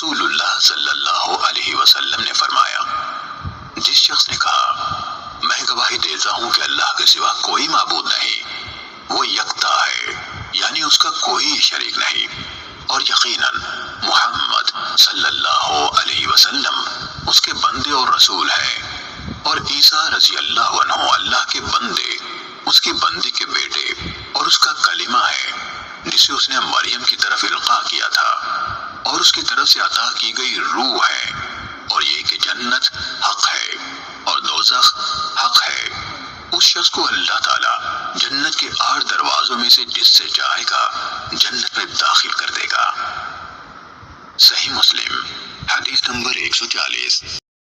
رسول اللہ صلی اللہ علیہ وسلم نے فرمایا، جس شخص نے کہا میں گواہی دیتا ہوں کہ اللہ کے سوا کوئی معبود نہیں، وہ یکتا ہے، یعنی اس کا کوئی شریک نہیں، اور یقیناً محمد صلی اللہ علیہ وسلم اس کے بندے اور رسول ہیں، اور عیسیٰ رضی اللہ عنہ اللہ کے بندے، اس کی بندی کے بیٹے اور اس کا کلمہ ہے جسے اس نے مریم کی طرف القاء کیا تھا، اور اس کی طرف سے عطا کی گئی روح ہے، اور یہ کہ جنت حق ہے اور دوزخ حق ہے۔ اس شخص کو اللہ تعالیٰ جنت کے 8 دروازوں میں سے جس سے چاہے گا جنت میں داخل کر دے گا۔ صحیح مسلم حدیث نمبر 140۔